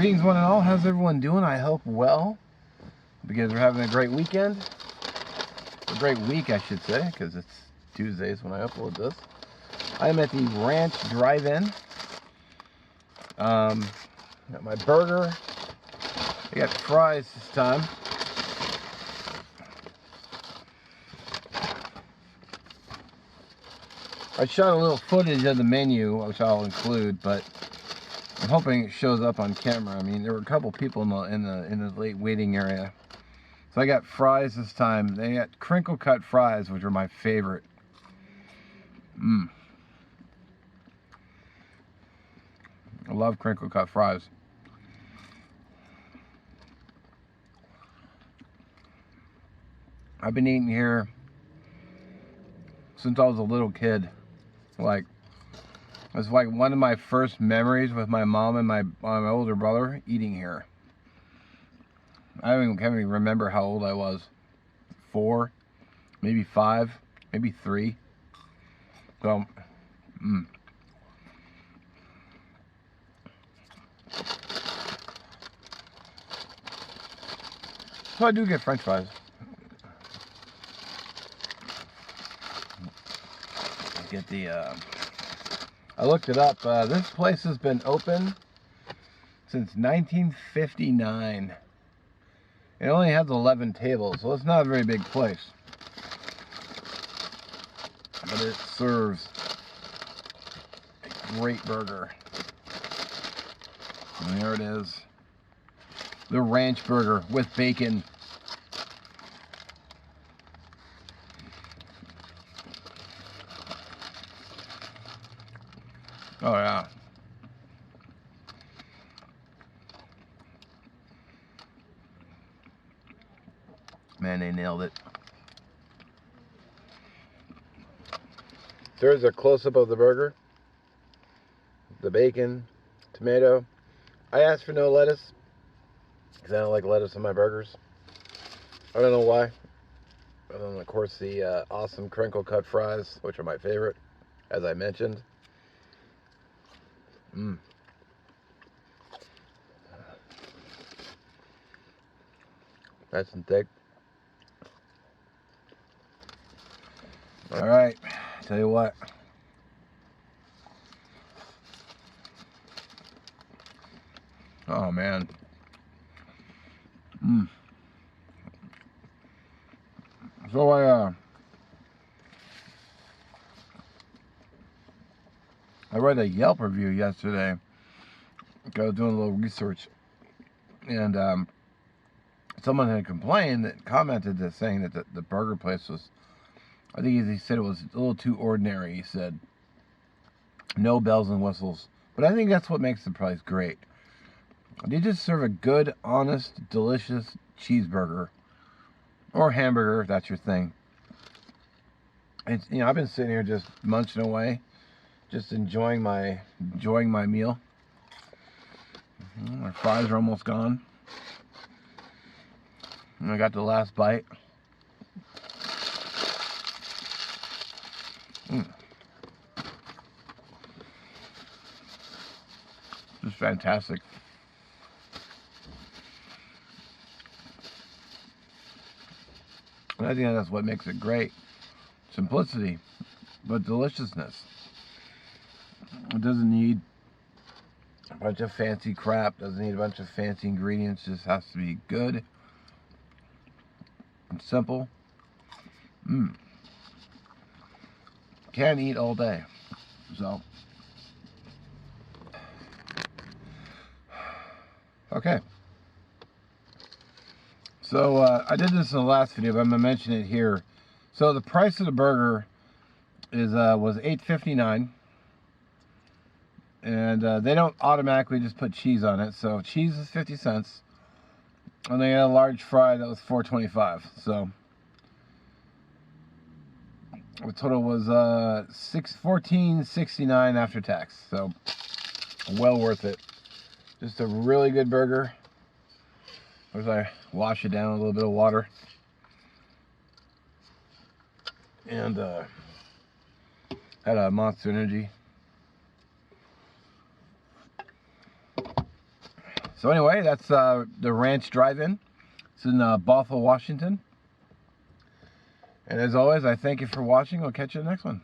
Greetings one and all, how's everyone doing? I hope well. Because we're having a great weekend. A great week, I should say, because it's Tuesdays when I upload this. I am at the Ranch Drive-In. Got my burger. I got fries this time. I shot a little footage of the menu, which I'll include, but I'm hoping it shows up on camera. I mean, there were a couple people in the late waiting area. So I got fries this time. They got crinkle cut fries, which are my favorite. I love crinkle cut fries. I've been eating here since I was a little kid. Like, it's like one of my first memories with my mom and my older brother eating here. I can't even remember how old I was. 4, maybe 5, maybe 3. So, So I do get French fries. Get the, I looked it up. This place has been open since 1959. It only has 11 tables, so it's not a very big place. But it serves a great burger. And there it is. The ranch burger with bacon. Oh yeah. Man, they nailed it. There's a close-up of the burger. The bacon, tomato. I asked for no lettuce because I don't like lettuce on my burgers. I don't know why. And then, of course, the awesome crinkle cut fries, which are my favorite, as I mentioned. Nice and thick. All right, tell you what. Oh man. So I read a Yelp review yesterday. I was doing a little research, and someone had commented this, saying that the burger place was, I think he said it was a little too ordinary. He said no bells and whistles, but I think that's what makes the place great. They just serve a good, honest, delicious cheeseburger or hamburger if that's your thing. It's, I've been sitting here just munching away, just enjoying my meal. My fries are almost gone. And I got the last bite. Just fantastic. And I think that's what makes it great. Simplicity, but deliciousness. It doesn't need a bunch of fancy crap, doesn't need a bunch of fancy ingredients, just has to be good and simple. Can't eat all day. So, okay. So I did this in the last video, but I'm gonna mention it here. So the price of the burger is was $8.59, and they don't automatically just put cheese on it. So cheese is 50 cents, and they got a large fry that was $4.25. So the total was $14.69 after tax. So well worth it. Just a really good burger. As I wash it down with a little bit of water. And had a Monster Energy. So anyway, that's the Ranch Drive-In. It's in Bothell, Washington. And as always, I thank you for watching. I'll catch you in the next one.